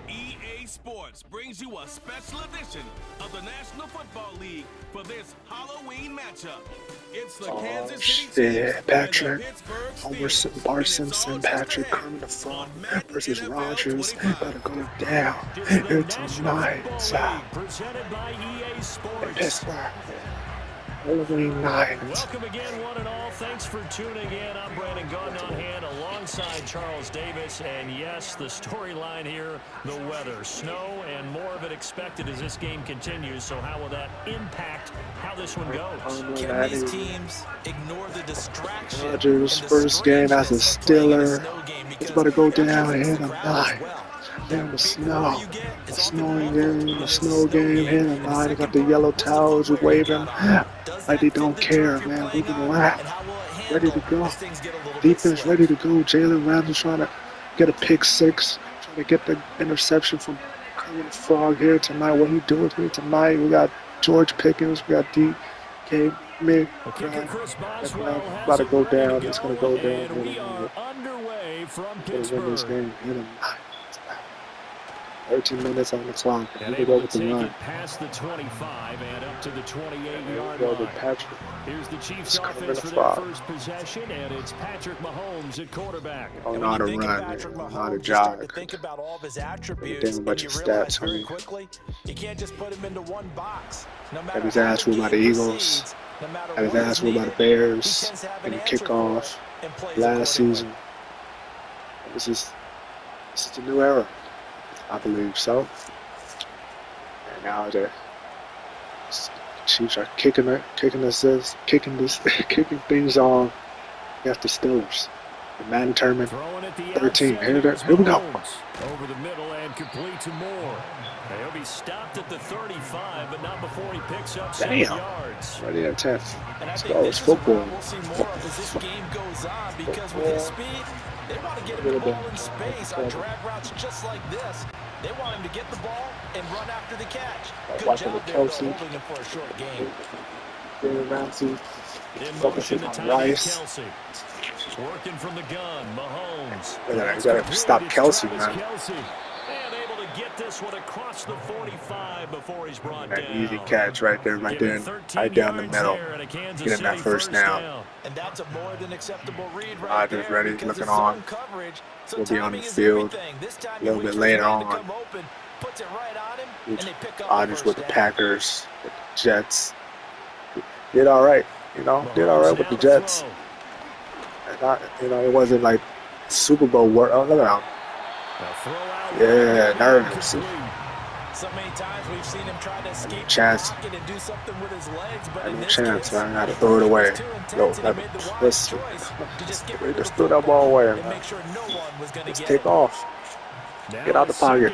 EA Sports brings you a special edition of the National Football League for this Halloween matchup. It's the Kansas City Chiefs Patrick, and the Pittsburgh Homer Steelers. Bart And it's Simpson, all just Patrick, ahead Kermit the Frog on Madden versus NFL Rogers. 25. About to go down It's the here National tonight. Football League, presented by EA In Sports. Pittsburgh. Halloween night. Welcome again, one and all. Thanks for tuning in. I'm Brandon Gordon on hand alongside Charles Davis. And yes, the storyline here, the weather. Snow and more of it expected as this game continues. So how will that impact how this one goes? Can these teams ignore the distraction? Rogers' first game as a Steeler. It's about to go down here tonight. Down the snow. The snowing game, the snow game here tonight. They got the yellow towels waving like they don't care, man. Moving around. Ready to go. Defense ready to go. Jalen Ramsey trying to get a pick six. Trying to get the interception from Kermit the Frog here tonight. What he doing here tonight? We got George Pickens. We got DK Mick. About to go down. It's going to go down. And we are underway from Win this Pittsburgh. game here tonight. 13 minutes on the clock. And Here we go able with to the take run. it past the 25 and up to the 28-yard Go to line. Patrick. Here's the Chiefs It's coming offense to for their five. first possession, and it's Patrick Mahomes at quarterback. Oh, not a run, man. Not a jog. Think about all of his Down attributes, a bunch and of you realize stats, very homie. quickly you can't just put him into one box. No matter Had his how ass the ruled by the game Eagles. proceeds, no matter Had his what ass is ruled by the needed, Bears he tends to have in an the answer for kickoff it and plays last accordingly. season. This is the new era, I believe so. And now the Chiefs are kicking things on against the Steelers. The Madden tournament. Throwing at the 13. outside, Here here's we go. Mahomes. Over the middle and complete to Moore. He'll be stopped at the 35, but not before he picks up 7 Damn. yards. Ready at 10. And I Let's think go. this It's is what football. we'll see more of as this game goes on, because with his speed, they want to get him the ball in space on drag routes just like this. They want him to get the ball and run after the catch. Good Watching job the there, though, Kelsey. holding him for a short game. Jalen Ramsey. In Focusing motion, the on tight end Rice. Kelsey. Working from the gun, Mahomes. You gotta Complete. stop It's Kelsey, Travis man. Kelce. And able to get this one across the 45 before he's brought That down. easy catch right there, right Given there, 13 right down the yards middle. there and a Kansas Getting that City first down. And that's a more than acceptable read right Rodgers there. ready, because looking it's on. zone coverage, so We'll be on the timing is field everything. This time a little he bit waits for his later man to on. come open, puts it right on him, and they pick up Rodgers the with first the down. Packers, with the Jets. Did all right, did all right with the Jets. And it wasn't like Super Bowl work. Oh, look at him. Yeah, nervous. So many times we've seen him try to escape the Chance. pocket and do something with his legs, but Had in no this chance, case, man. I had to throw it away. he was too intense No, and he made the wise let's choice to just get rid of just the throw that ball football away, and man. make sure no one was going to Just get take it. off. Get out the pocket.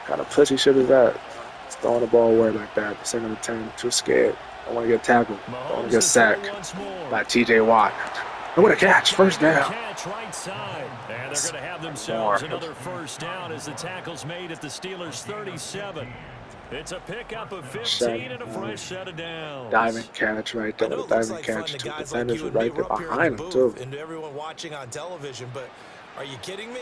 Kind of pussy shit is that? Just throwing the ball away like that. Second and 10. Too scared. Don't want to get tackled. Don't want to get sacked by TJ Watt. And what a catch. First down. Catch right side. And they're going to have themselves another first down as the tackle's made at the Steelers' 37. It's a pickup of 15 and a fresh set of downs. Diving catch right there. I know The it looks diving like fun catch. to Two guys like defenders you and right me. there We're up here in behind the him, too. booth and to everyone watching on television, but are you kidding me?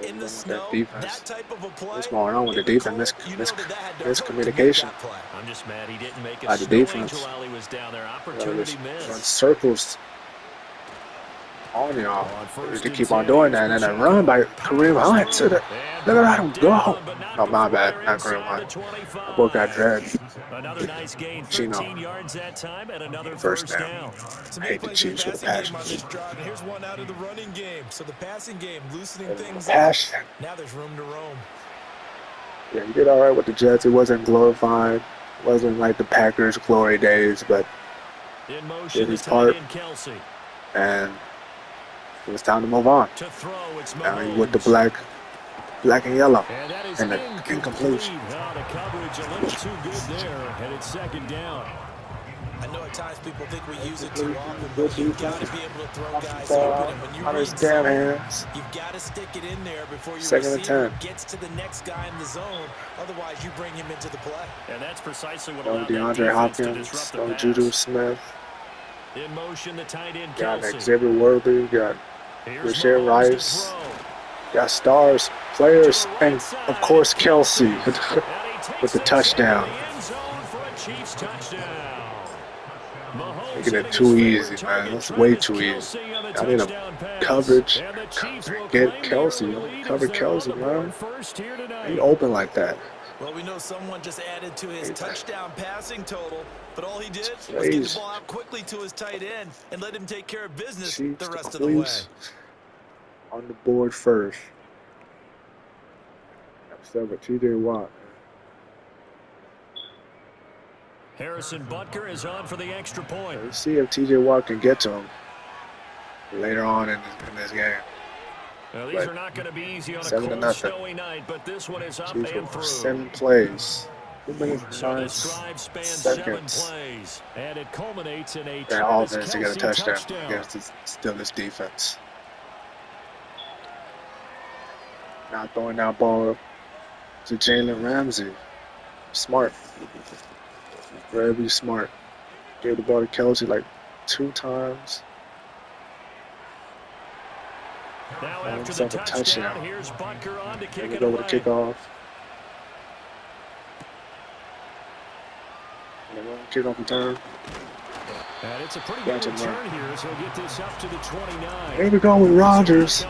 In the That snow, defense. that type of a play. What's going on with the in the defense? cold, you know that had to hurt to make Miscommunication. that play. I'm just mad he didn't make By a the snow defense. angel while he was down there. Run Opportunity missed. circles on y'all. On first To and keep on 10, doing that. And then a run by Kareem Hunt. Look at him go. No, my bad. Not Kareem Hunt. The boy got dragged. Another nice gain, Chino. 13 yards that time, and another First first down. down. Some I hate the plays in Chiefs with the passing game on passion. this drive, and here's one out of the running game. So the passing game loosening things up. Passion. Now there's room to roam. Yeah, he did all right with the Jets. It wasn't glorified. It wasn't like the Packers' glory days, but In motion, the his tight part. end Kelsey. and it was time to move on. To throw, it's Now Mahomes. with the black and yellow. And that is and the incomplete. incompletion. Oh, the coverage a little too good there, and it's second down. I know at times people think we use it too Good often, but you've got to defense. be able to throw guys Ball open. And when you on his read damn zone, hands. you've got to stick it in there before your Second and receiver 10. gets to the next guy in the zone. Otherwise, you bring him into the play. And that's precisely what No allowed that DeAndre defense to Hopkins. disrupt No the pass. Juju Smith. In motion, the tight end Got Kelsey. Xavier Worthy. Got Rasheed Rice. Got stars, players, and of course Kelsey with the touchdown. Making it too easy, man. That's way too easy. I need a coverage. Get Kelsey. Cover Kelsey, man. Ain't open like that. Well, we know someone just added to his touchdown passing total, but all he did was get the ball out quickly to his tight end and let him take care of business the rest of the way. On the board first. Upset with T.J. Watt. Harrison Butker is on for the extra point. Let's see if T.J. Watt can get to him later on in this game. Now, these are not going to be easy on a cold, snowy night, but this one is up and through. 7 plays. 2 minutes, 9 seconds. 7 plays, and it culminates in a that offense to get a touchdown against the Steelers defense. Not throwing that ball to Jalen Ramsey. Smart. Very smart. Gave the ball to Kelsey like 2 times. Now after the touchdown, here's Butker on to kick it away. With the kickoff. Kickoff return. And it's a pretty good return here, so he'll get this up to the 29. Here we go with Rodgers.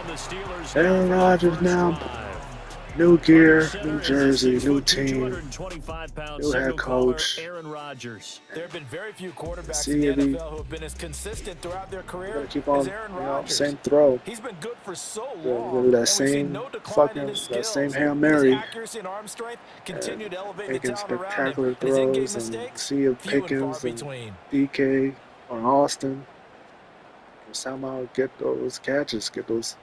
Aaron Rodgers now. New gear, new jersey, new team, new head coach. Aaron Rodgers. There have been very few quarterbacks in the NFL who have been as consistent throughout their career as Aaron Rodgers. Same throw. He's been good for so long. Do that same Hail Mary. Accuracy and arm strength continue to elevate making the talent spectacular around him. throws and see if Pickens and DK or Austin can somehow get those catches, get those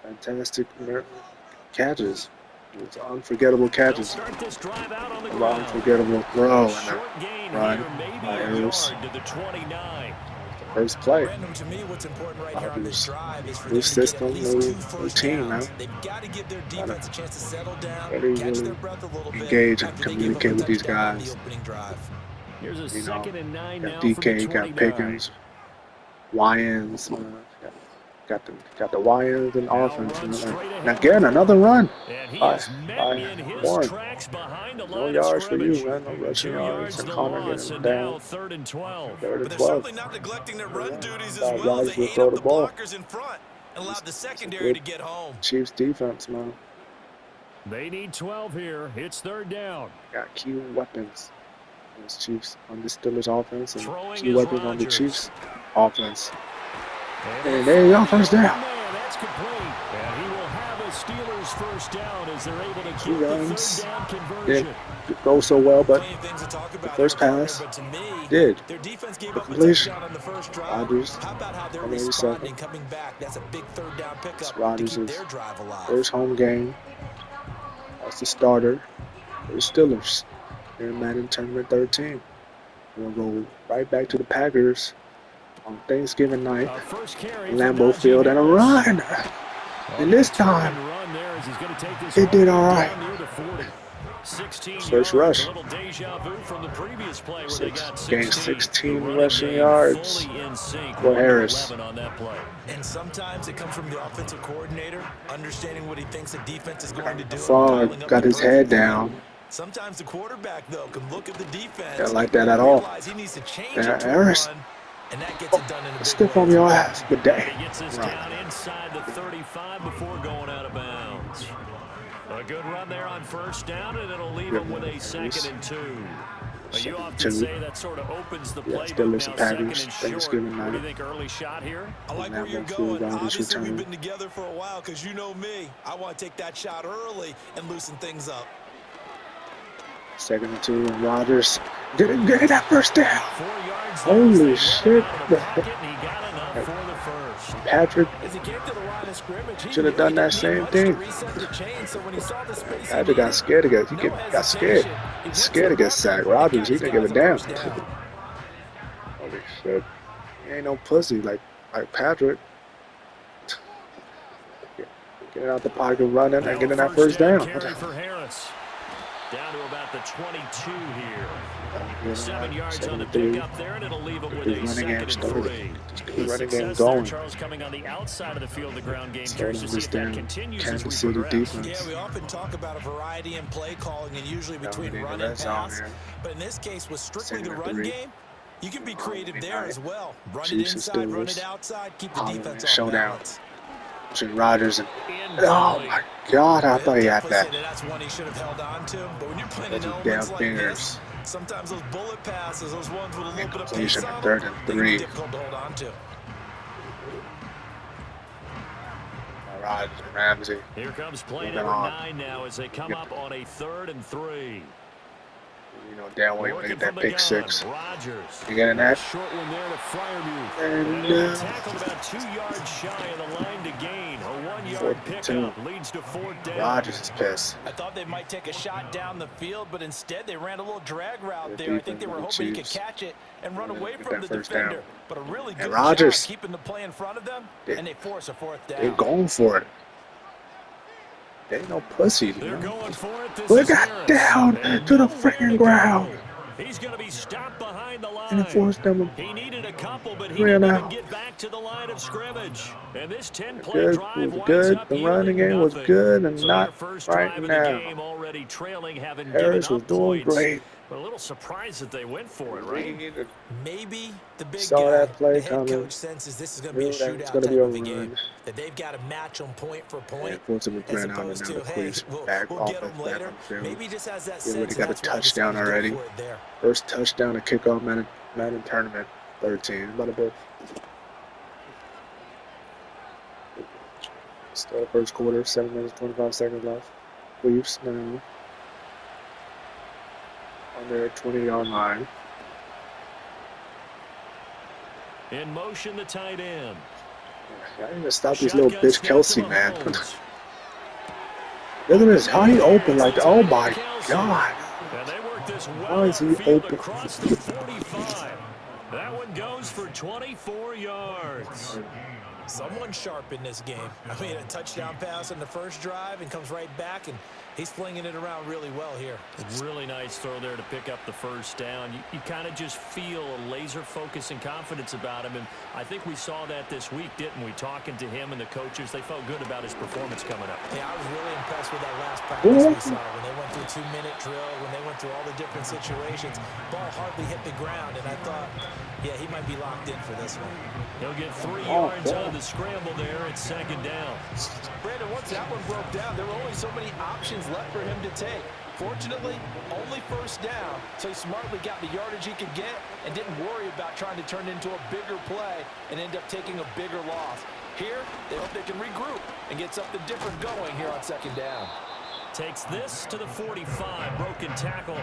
fantastic catches. It's unforgettable catches. Unforgettable throw and a run by Harris. First play. New system, new team, man. Really engage and communicate with these guys. Here's a second and 9 got DK, got Pickens, Wyans. Got the Wyans and offense. And again, another run. By Warren. No yards for you, man. No rushing yards. And Connor getting down. 3rd and 12. But they're certainly not neglecting their run duties as well. They ate up the blockers in front and allowed the secondary to get home. Chiefs defense, man. They need 12 here. It's 3rd down. Got key weapons. Those Chiefs on the Steelers offense and key weapons on the Chiefs offense. And there you go, first down. That's complete. And he will have a Steelers first down as they're able to get the 3rd down conversion. Didn't go so well, but the first pass did. The completion. Rodgers, on the second. It's Rodgers' first home game. That's the starter for the Steelers. They're in Madden Tournament 13. We'll go right back to the Packers on Thanksgiving night, Lambeau Field, and a run. And this time, it did all right. First rush. Gained 16 rushing yards for Harris. And sometimes it comes from the offensive coordinator, understanding what he thinks the defense is going to do. Favre got his head down. Sometimes the quarterback, though, can look at the defense. Don't like that at all. Harris. And that gets it done in a big stiff on your ass. Good day. He gets this down inside the 35 before going out of bounds. A good run there on first down, and it'll leave him with a 2nd and 2. You often say that sort of opens the play. Still listen Packers. Thanksgiving night. What do you think, early shot here? I like where you're going. Obviously, we've been together for a while because you know me. I want to take that shot early and loosen things up. 2nd and 2, and Rodgers didn't get that first down. Holy shit. Patrick should have done that same thing. Patrick got scared to get, scared to get sacked. Rodgers, he didn't give a damn. Holy shit. He ain't no pussy like Patrick. Getting out the pocket, running, and getting that first down. Down to about the 22 here. 7 yards on the pickup there, and it'll leave him with a 2nd and 3. Get the running game Success there, going. Charles, coming on the outside of the field, the ground game. Slow Curious down to see this if that damn continues as we Kansas City progress. defense. Yeah, we often talk about a variety in play calling and usually between Dominating run the and red zone pass. here. But in this case, with strictly Second the and run 3. game, you can be creative there as well. Run it Chiefs and inside, run Steelers. it outside, keep the Halloween defense off showdown balance. between Rodgers and oh my God, I thought he had that. That's one he should have held on to. But when you're playing in Those elements damn like fingers. this, sometimes those bullet passes, those ones with a little bit of pace Completion on third them, and they can be 3. difficult to hold on to. Rodgers and Ramsey. Here comes play Moving number on. 9 now as they come up on a 3rd and 3. You know damn well you want to Working get from that the pick gun, 6. Rodgers. You getting that? Short one there to Freiermuth. And And tackled about 2 yards shy of the line to gain. A 1-yard 4th and pickup 2. leads to 4th down. Rodgers is pissed. I thought they might take a shot down the field, but instead they ran a little drag route The there. I think they defense were of the hoping he could Chiefs. catch it and run Yeah, away get from that the first down. defender. But a really good Rodgers, job keeping the play in front of them, they- and they force a 4th down. They're going for it. They ain't no pussies, They're man. going for it. This Look is at Harris. down And to the nowhere freaking to ground. go. He's going to be stopped behind the line. And it forced them. He needed a couple, but he Ran didn't even out. get back to the line of scrimmage. And this 10-play Good, drive was winds good. up The yielding running game was nothing. good and So not their first right drive of now. the game already trailing, having Harris given was up doing points. great. But a little surprised that they went for it, We right? needed- Maybe the big Saw guy, that play the head coming. coach senses this is going to be a Knew that shootout it's gonna type be a of a game. run. That they've got to match them point for point. Unfortunately, As ran out and opposed now to, the hey, Chiefs we'll back get offense them back later. on the field. Maybe he just has that Yeah, sense. we and got a that's why he touchdown decided to go already. for it there. First touchdown to kick off Madden tournament 13. About a bit. Still first quarter, 7 minutes, 25 seconds left. Chiefs now on their 20-yard line. In motion, the tight end. I need to stop this Shotgun little bitch snap to Kelsey, man. Mahomes. Look at this. How he open like, oh my Kelsey. God. And they work this How well is he upfield open? across the 45. That one goes for 24 yards. Someone sharp in this game. I mean, a touchdown pass on the first drive and comes right back, and he's flinging it around really well here. Really nice throw there to pick up the first down. You kind of just feel a laser focus and confidence about him, and I think we saw that this week, didn't we? Talking to him and the coaches, they felt good about his performance coming up. Yeah, I was really impressed with that last practice we saw when they went through 2-minute drill, when they went through all the different situations. Ball hardly hit the ground, and I thought, yeah, he might be locked in for this one. He'll get 3 yards on the scramble there at 2nd down. Brandon, once that one broke down, there were only so many options left for him to take. Fortunately, only first down, so he smartly got the yardage he could get and didn't worry about trying to turn it into a bigger play and end up taking a bigger loss. Here, they hope they can regroup and get something different going here on 2nd down. Takes this to the 45. Broken tackle.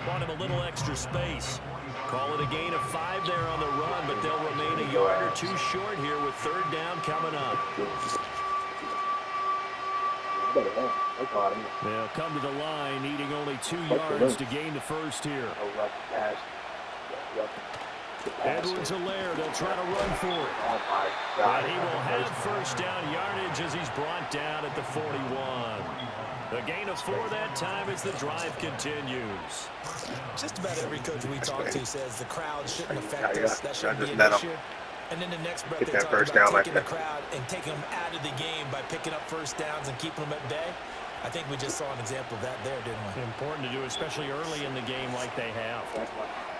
Want him a little extra space. Call it a gain of 5 there on the run, but they'll remain a yard or 2 short here with 3rd down coming up. They'll come to the line, needing only 2 yards to gain the first here. Edwards-Helaire, they'll try to run for it. Oh my God. And he will have first down yardage as he's brought down at the 41. The gain of 4 that time as the drive continues. Just about every coach we talk to says the crowd shouldn't affect Yeah, us. That shouldn't be just an let 'em issue. And then the next breath get they that talk first about down like taking the that. crowd and taking them out of the game by picking up first downs and keeping them at bay. I think we just saw an example of that there, didn't we? Important to do, especially early in the game like they have.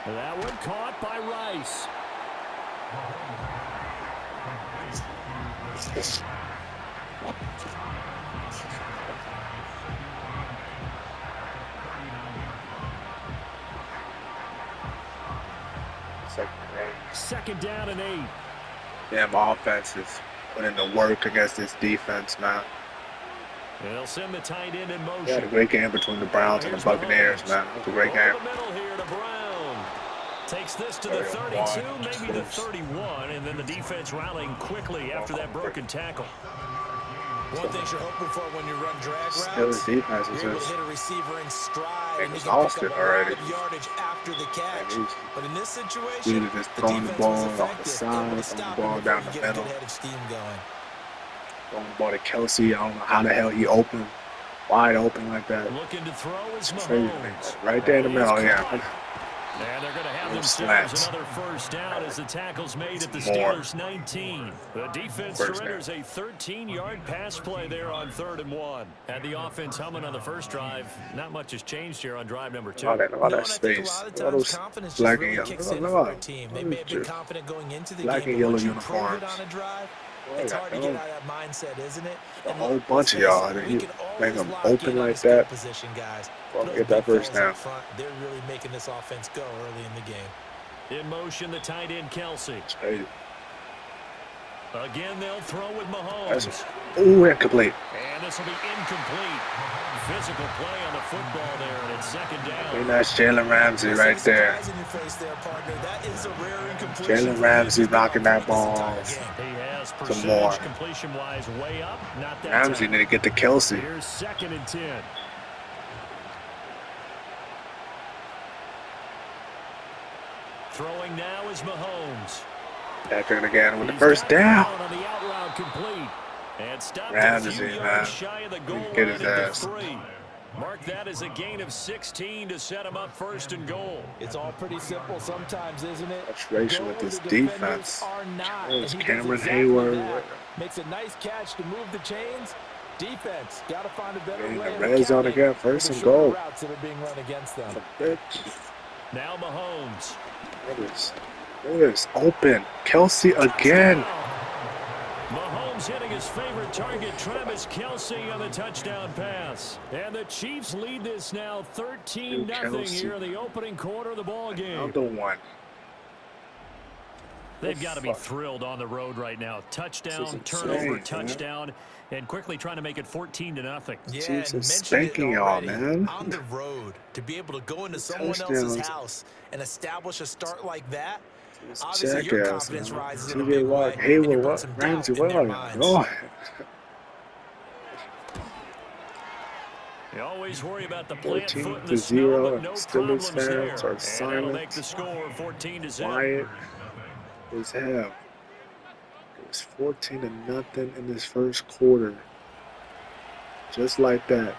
That one caught by Rice. Second down and 8. Damn offense is putting the work against this defense, man. They'll send the tight end in motion. We had a great game between the Browns and the Buccaneers, man. It was a great game. Over the middle here to Brown. Takes this to the 32, maybe the 31, and then the defense rallying quickly after that broken tackle. One thing you're hoping for when you run drag Still routes, the defense is you're able to just hit a receiver in stride and you can exhausted pick up a already. lot of yardage after the catch. he's But in this situation, either just the throwing the defense ball was off the effective, side, able to throwing the stop ball him down before the you get a middle. good head of steam going. throwing the ball to Kelsey. I don't know how the hell he opened, wide open like that. Looking to throw is Crazy, man. Mahomes. Right there in the middle, yeah. And they're going to have themselves slants. another first down as the tackle's made at the More. Steelers' 19. The defense First surrenders a 13-yard pass play there on 3rd and 1. Had the offense humming on the first drive. Not much has changed here on drive number 2. All that I think space. a lot of All times those confidence black just and really yellow. kicks in for their team. They may have been confident going into the Black game, and but yellow once you prove it uniforms. on a drive, it's hard to get out of that mindset, isn't it? A And whole look, bunch of let's y'all. face it, Then we you can make always them lock open in on like the skill that. position, guys. Well, Those get that big first fellas down. up front, they're really making this offense go early in the game. In motion, the tight end, Kelsey. Hey, Again, they'll throw with Mahomes. ooh, incomplete. And this will be incomplete. Physical play on the football there, and it's 2nd down. And that's Jalen Ramsey right there. Jalen Ramsey knocking that ball off. He has Some more. percentage completion-wise way up. Not that Ramsey time. need to get to Kelsey. Here's 2nd and 10. Throwing now is Mahomes. Patrick again with the He's first got it down. on the out route complete. And stopped Ramsey, a few man. yards shy of the goal Get line his at the ass. 3. Mark that as a gain of 16 to set him up 1st and goal. It's all pretty simple sometimes, isn't it? Frustration with Go this where the defenders defense. are not, There's and he does Cameron exactly Hayward. that. Makes a nice catch to move the chains. Defense got to find a better In way the of red zone accounting again, for 1st the and shorter goal. routes that are being run against them. Bitch. Now Mahomes. Look at this. Open. Kelsey again. Mahomes hitting his favorite target, Travis Kelsey, on the touchdown pass. And the Chiefs lead this now 13-0 here in the opening quarter of the ball game. Another one. They've got to be thrilled on the road right now. Touchdown, This is turnover, insane, man. touchdown, and quickly trying to make it 14-0. Yeah, Chiefs and are mentioned spanking it y'all, already. man. On the road, to be able to go into someone else's Touchdowns. house and establish a start like that, It's obviously your jackass, confidence man. rises in a TJ big Watt, way, and Hayward, you put what? some Ramsey, doubt where in are their you minds. going? You always worry about the plant 14 foot in to the 0, snow, but and no Steelers problems fans there. are And that'll silent. make the score 14-0. Quiet as hell. It was 14-0 in this first quarter. Just like that.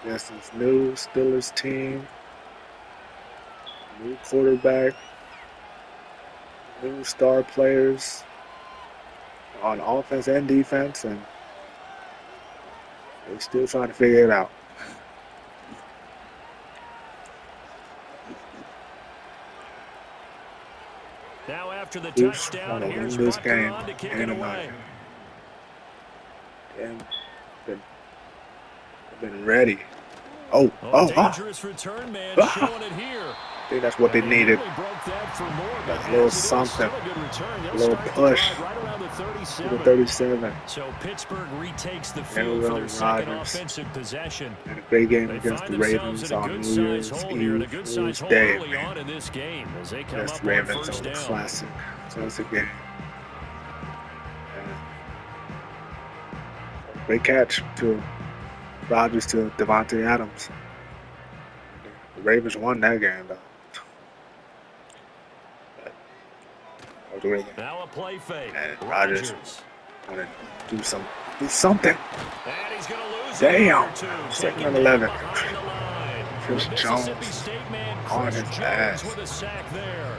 Against this new Steelers team. New quarterback. New star players on offense and defense, and they're still trying to figure it out. Now after the Chiefs touchdown, want to here's win this Butker game on to kick and it tonight. away. And been ready. Oh. Dangerous return man showing it here. I think that's what they needed. Really broke that for more, but A little as it is, something. still a good return. They'll A little start the push. drive right around the To 37. the 37. So Pittsburgh retakes the There we field for go, their second Rodgers. offensive possession. And a big game They against find the themselves Ravens in a on good New size Year's hole here, and a Eve. good New size Year's hole Day, early man. on in this game as they come Against up the on Ravens first on the down. classic game. Great catch to Rodgers to Devontae Adams. The Ravens won that game, though. That was a great game. Now a play fake. And Rodgers Rodgers. want to do something. And he's going to lose Damn. it. Second and 11. Chris Chris Jones on his ass. with a sack there.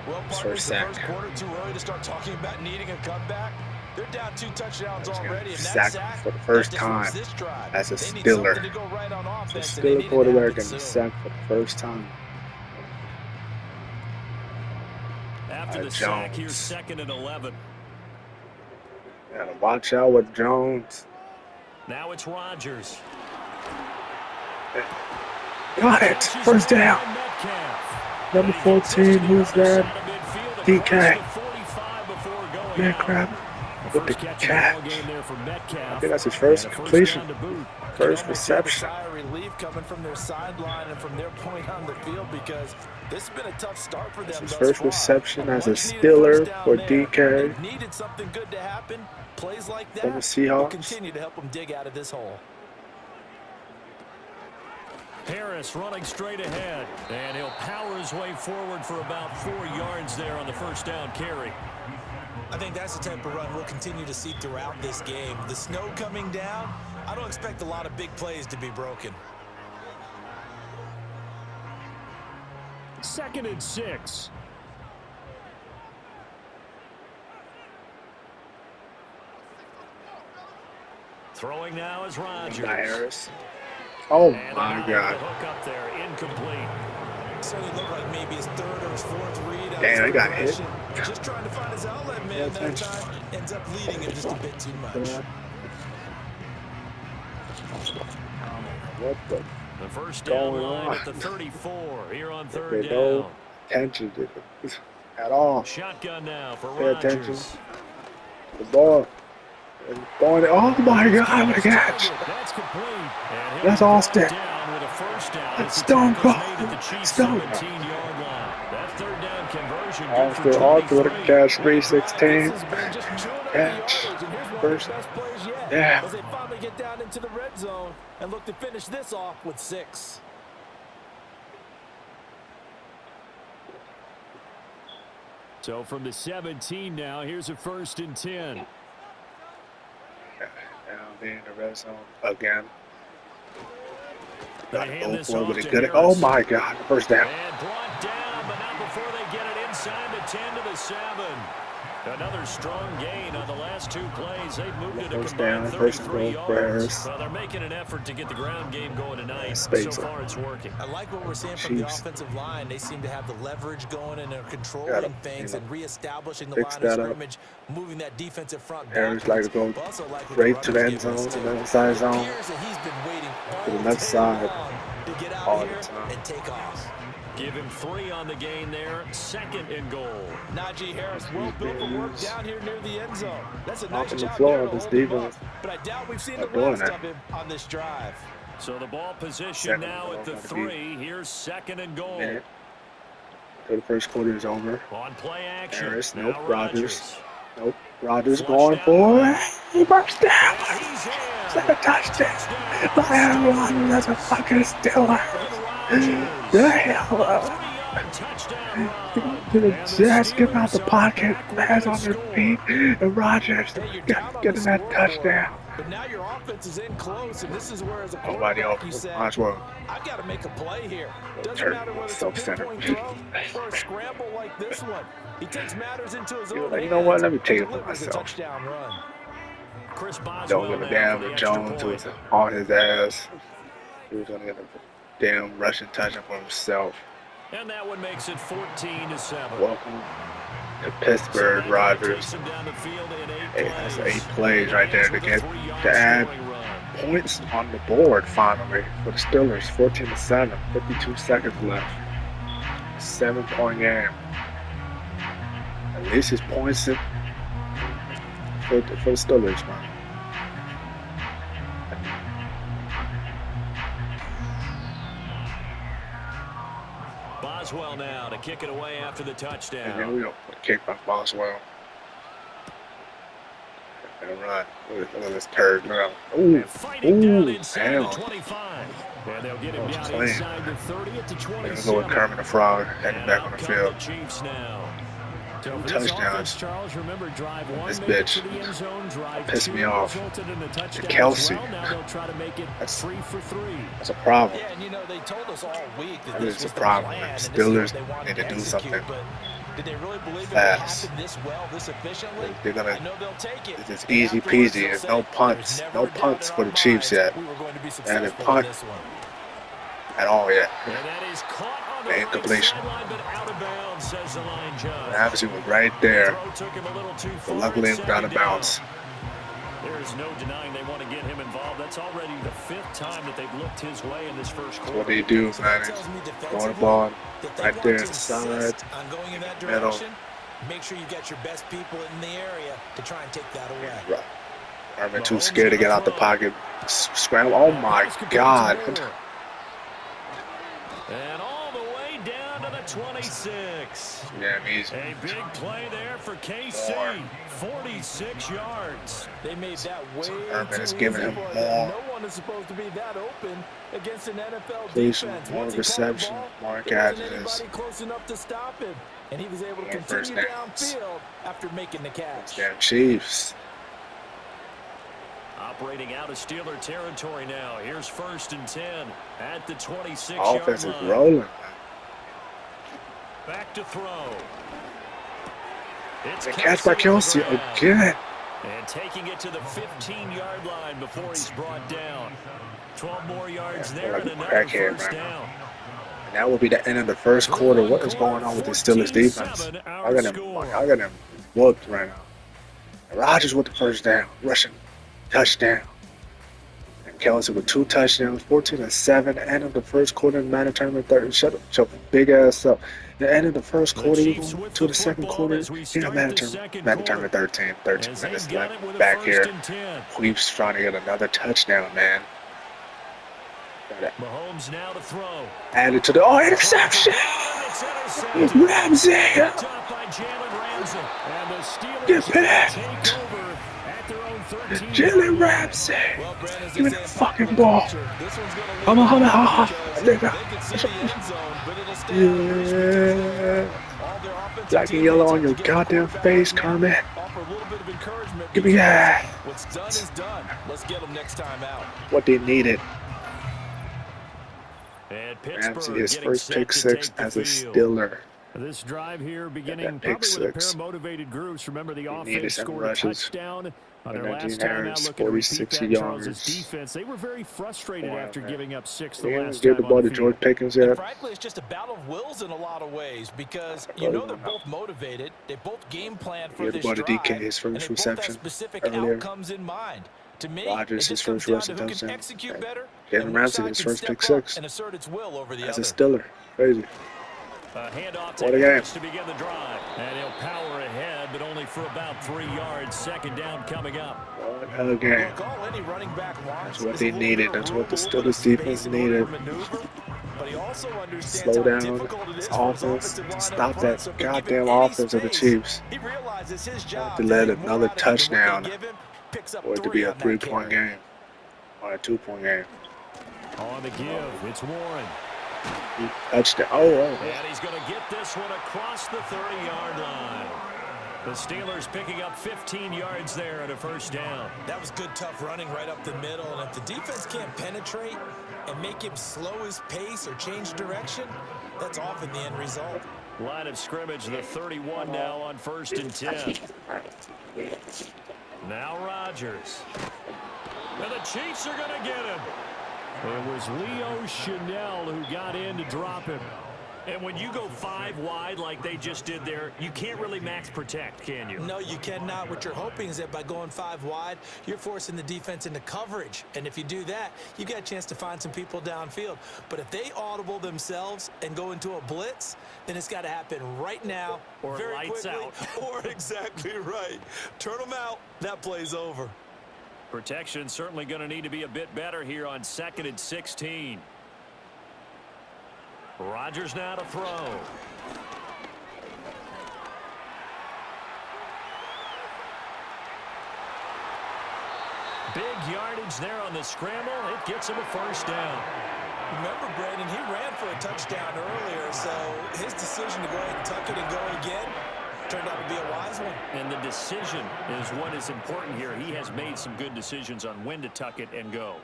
Well, His partners, first the sack. first quarter too early to start talking about needing a comeback. They're down 2 touchdowns He's already, and getting that sacked sack for the first that disrupts time this drive. as a They need Steeler. something to go right on The offense, and they need Steeler it quarterback to happen getting soon. sacked for the first time. After the Jones. sack, here's 2nd and 11. Gotta watch out with Jones. Now it's Rodgers. Got it. First down. Number 14, who's that? DK. Metcalf with the catch. I think that's his first completion. First reception. Sigh of relief coming from their sideline and from their point on the field because this has been a tough start for them His thus first far. reception as a Much needed Steeler first down for there. DK. They needed something good to happen. Plays like that From the will Seahawks. continue to help them dig out of this hole. Harris running straight ahead, and he'll power his way forward for about 4 yards there on the first down carry. I think that's the type of run we'll continue to see throughout this game. The snow coming down, I don't expect a lot of big plays to be broken. 2nd and 6. Throwing now is Rodgers. Oh my God. Hook up there, incomplete. Certainly looked like maybe his 3rd or his 4th read. Damn, he got hit. Just trying to find his outlet, man. That time ends up leading him just a bit too much. What the? The first down line at the 34 here on 3rd down. No attention at all. Shotgun now for Pay attention. Rodgers. The ball. Going, oh my God, what a catch. That's complete. That's Austin. That's Stone Cold. Stone. That 3rd down conversion. Austin with a catch, 316. Catch. First. Yeah. As they finally get down into the red zone and look to finish this off with 6. So from the 17 now, here's a 1st and 10. Now in the red zone again. Got They to hand go this for it off with a to good. Harris. Oh my God, first down. And brought down, but not before they get it inside the 10 to the 7. Another strong gain on the last 2 plays. They've moved it a combined 33 yards. Well, they're making an effort to get the ground game going tonight. So far, it's working. I like what we're seeing from the offensive line. They seem to have the leverage going and they're controlling things and reestablishing the line of scrimmage, moving that defensive front back. Harris like to go straight to the end zone, to the inside zone, to the left side to get out all here the time. and take off. Give him 3 on the gain there. 2nd and goal. Najee Harris well built for work down here near the end zone. That's a nice Off on the job floor there of to this hold him defense. up, but I doubt we've seen the Doing rest it. of him on this drive. So the ball position Second now and at the goal, 3. Here's 2nd and goal. Minute. So the first quarter is over. On play action. Harris, Now nope. Rodgers. Nope. Rodgers Flush going down for the it. He burst down. He's in. It's like a touchdown. Rodgers, that's a fucking Steeler. The hell. Touchdown To the Jets, get out the pocket, hands on their feet, and Rodgers getting that touchdown. But now your offense is in close, and this is where as a Nobody quarterback else. you say, Might as well. I've got to make a play here. Doesn't Turn matter whether it's a self-centered. pinpoint throw or a scramble like this one. He takes matters into his own hands. You know what? Let me take it for delivers a myself. touchdown run. Chris Boswell Don't give a now damn for the if extra Jones point. was on his ass. He was gonna get a damn rushing touchdown for himself. And that one makes it 14-7. Welcome to Pittsburgh, Rodgers. Hey, that's 8 plays right there to add points on the board finally for the Steelers. 14-7, 52 seconds left. 7-point game. At least it's points in for the Steelers, man. Boswell now to kick it away after the And touchdown. there we go. Kick by Boswell. And run. Look at this turd. Ooh, Fighting down ooh, inside damn. the 25. And they'll get him That was down clean. inside the 30 at the They're going 27. to go with Kermit the Frog heading And back out on the come field. the Chiefs now. Two So for this touchdowns. offense, Charles, remember drive 1 This made it bitch to the end zone, drive pissed 2 me off. resulted in a touchdown Kelsey. as well. Now they'll try to make it That's- 3 for 3. That's a problem. Yeah, and you know, they told us all week that That this is was a the problem. plan, and this is Steelers what they wanted need to do execute, something but did they really believe it would fast. happen this well, this efficiently? They're gonna. I know they'll take it. It's And easy afterwards, peasy. they'll There's say, no "There's punts. never No a doubt punts in for our the Chiefs minds yet. we were going to be And successful they punt in this one. at all yet. And that is caught on the The right incompletion. sideline, but out of bounds, says the line judge. Obviously was right there. Throw took him a little too But far. luckily it was out of Second down. bounds. There is no denying they want to get him involved. That's already the 5th time that they've looked his way in this first quarter. What do you do, So man? that tells me Throwing the defensively ball that they right want there to inside. insist on going in that middle. direction. Make sure you got your best people in the area to try and take that away. Right. I've been too scared to get out the pocket. Scramble. Oh my God. And all the way down to the 26. Damn easy. A big play there for KC. 46 yards. They made that way Urban is too giving easy him for more. them. No one is supposed to be that open against an NFL Please, defense. more Once he caught the reception, ball, more there wasn't catches. anybody close enough to stop him, and he was able to More continue first downs. downfield after making the catch. Damn Chiefs. Operating out of Steeler territory now. Here's 1st and 10 at the 26-yard Offense is line. rolling. Back to throw. It's The catch by Kelsey again. And taking it to the 15-yard line before he's brought down. 12 more yards there and another first down. And that will be the end of the first quarter. What is going on with the Steelers defense? I got them whooped right now. Rodgers with the first down, rushing touchdown. And Kelsey with 2 touchdowns, 14-7. End of the first quarter in the Madden tournament. Shut your big ass up. The end of the first quarter, we go to the second quarter. Here, Madden tournament 13 minutes left. Back here, Queeps trying to get another touchdown, man. Mahomes now to throw. Added to the interception. Ramsey. Get picked. Jalen Ramsey. Give me that fucking ball. Come on, nigga. Yeah. Black and yellow on your goddamn face, Kermit. Give me that. What's done is done. Let's get them next time out. What they needed. And Ramsey, his first pick 6 as a Steeler. This drive here beginning probably with a pair of motivated groups. Remember, the offense scored a touchdown on their last time out, looking to repeat that. Charles' defense, they were very frustrated after giving up 6 the last time. Give the ball to George Pickens yet. And frankly, it's just a battle of wills in a lot of ways because you know they're both motivated. They both game plan for this drive. DK his first reception specific outcomes in mind. To me, Rodgers his first rushing touchdown. Jalen Ramsey his first pick 6 and assert its will over the as a Steeler. Crazy. Handoff What a game. to begin the drive. And he'll power ahead, but only for about 3 yards. Second down coming up. What a game. That's what they needed. That's what the Steelers defense needed. Slow down offense. Stop that goddamn offense of the Chiefs. To let another touchdown or it to be a 3-point game or a 2-point game. On the give, it's Warren. Touchdown. Oh. And he's going to get this one across the 30-yard line. The Steelers picking up 15 yards there at a first down. That was good, tough running right up the middle. And if the defense can't penetrate and make him slow his pace or change direction, that's often the end result. Line of scrimmage, the 31 now on 1st and 10. Now Rodgers. And the Chiefs are going to get him. It was Leo Chanel who got in to drop him. And when you go 5 wide like they just did there, you can't really max protect, can you? No, you cannot. What you're hoping is that by going 5 wide, you're forcing the defense into coverage. And if you do that, you got a chance to find some people downfield. But if they audible themselves and go into a blitz, then it's got to happen right now, or very lights quickly, out. Or exactly right. Turn them out. That play's over. Protection certainly going to need to be a bit better here on 2nd and 16. Rodgers now to throw. Big yardage there on the scramble. It gets him a first down. Remember, Brandon, he ran for a touchdown earlier, so his decision to go ahead and tuck it and go again turned out to be a wise one. And the decision is what is important here. He has made some good decisions on when to tuck it and go.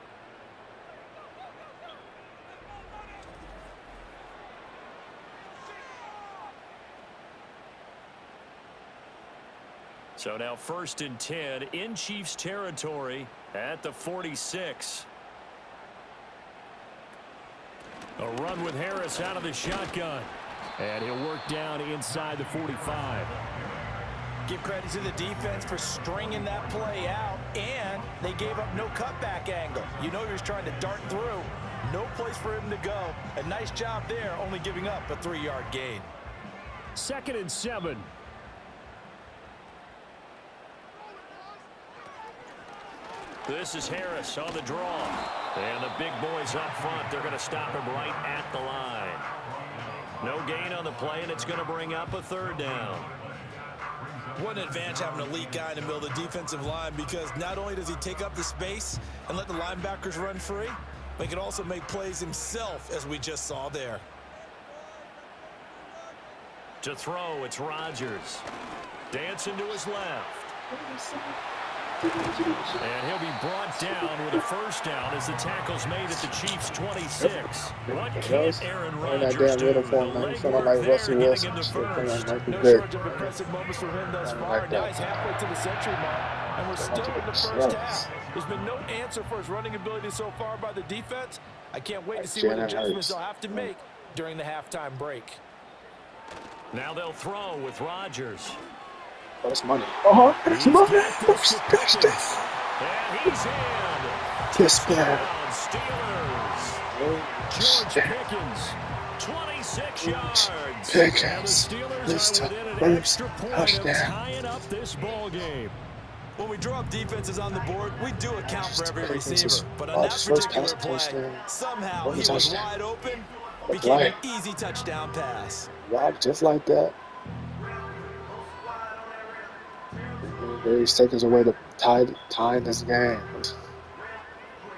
So now 1st and 10 in Chiefs territory at the 46. A run with Harris out of the shotgun. And he'll work down inside the 45. Give credit to the defense for stringing that play out, and they gave up no cutback angle. You know you're trying to dart through. No place for him to go. A nice job there, only giving up a 3-yard gain. 2nd and 7. This is Harris on the draw. And the big boys up front, they're going to stop him right at the line. No gain on the play, and it's going to bring up a 3rd down. What an advantage having an elite guy in the middle of the defensive line, because not only does he take up the space and let the linebackers run free, but he can also make plays himself, as we just saw there. To throw, it's Rodgers. Dancing to his left. And he'll be brought down with a first down as the tackle's made at the Chiefs' 26. What can't Aaron Rodgers that damn do? uniform, The man. You legwork feeling like there, Russell getting Wilson. him to Shit, feeling like first. Michael No Vick. shortage of impressive moments for him thus I far. like Now that. he's halfway to the century mark, and we're still in the first half. There's been no answer for his running ability so far by the defense. I can't wait to see what adjustments they'll have to make during the halftime break. Now they'll throw with Rodgers. Oh, that's money. Uh-huh. That's money. Touchdown. And he's in. This man. Steelers. George Pickens. 26 yards. Pickens. And the Steelers This are time. within an First extra point of touchdown. tying up this ball game. When we draw up defenses on the board, we do account for every Pickens receiver. is But on that first particular pass play, touchdown. somehow What he was was touchdown? wide open, That's became right. an easy touchdown pass. Rob just like that. He's taking us away to tie this game.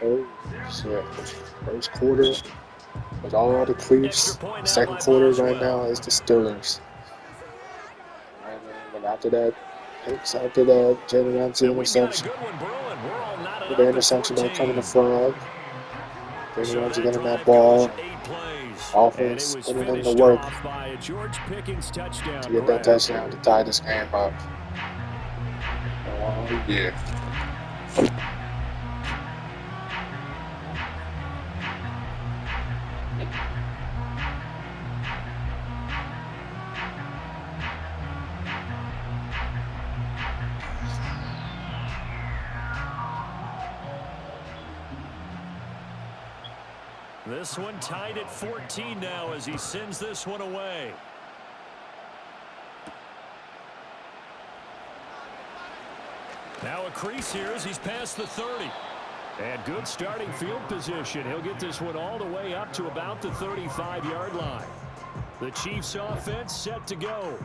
Oh shit! First quarter with all the creeps. Second quarter right now is the Steelers. And after that, after that, Jalen Ramsey interception. With the interception that coming to Frog. Jalen Ramsey getting that ball. Offense putting in the work to get that touchdown to tie this game up. Oh, yeah. This one tied at 14 now as he sends this one away. Now a crease here as he's past the 30. And good starting field position. He'll get this one all the way up to about the 35-yard line. The Chiefs offense set to go.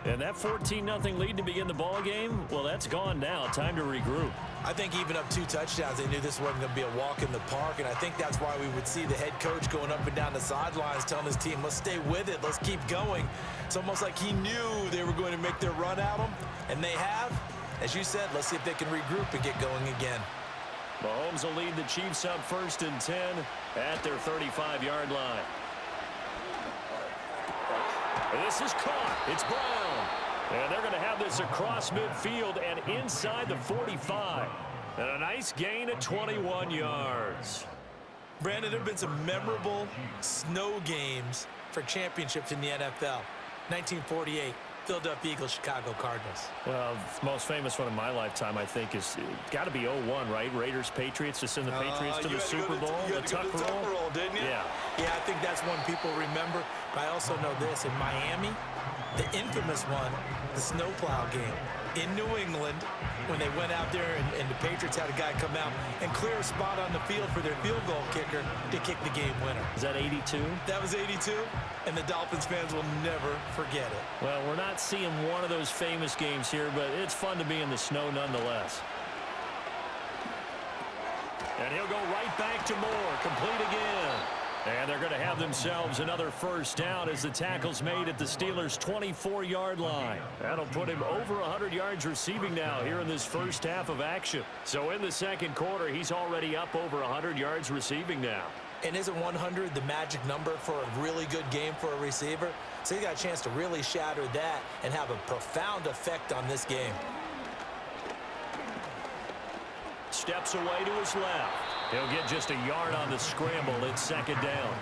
And that 14-0 lead to begin the ball game, well, that's gone now. Time to regroup. I think even up 2 touchdowns, they knew this wasn't going to be a walk in the park, and I think that's why we would see the head coach going up and down the sidelines telling his team, let's stay with it, let's keep going. It's almost like he knew they were going to make their run at him, and they have. As you said, let's see if they can regroup and get going again. Mahomes will lead the Chiefs up 1st and 10 at their 35-yard line. This is caught. It's Brown. And they're going to have this across midfield and inside the 45. And a nice gain at 21 yards. Brandon, there have been some memorable snow games for championships in the NFL. 1948, Philadelphia Eagles, Chicago Cardinals. Well, the most famous one in my lifetime, I think, is got to be 01, right? Raiders, Patriots, to send the Patriots to the Super Bowl. The Tuck roll, didn't you? Yeah. Yeah, I think that's one people remember. But I also know this. In Miami, the infamous one, the snowplow game. In New England, when they went out there and the Patriots had a guy come out and clear a spot on the field for their field goal kicker to kick the game winner. Is that 82? That was 82, and the Dolphins fans will never forget it. Well, we're not seeing one of those famous games here, but it's fun to be in the snow nonetheless. And he'll go right back to Moore, complete again. And they're going to have themselves another first down as the tackle's made at the Steelers' 24-yard line. That'll put him over 100 yards receiving now here in this first half of action. So in the second quarter, he's already up over 100 yards receiving now. And isn't 100 the magic number for a really good game for a receiver? So he got a chance to really shatter that and have a profound effect on this game. Steps away to his left. He'll get just a yard on the scramble. It's second down.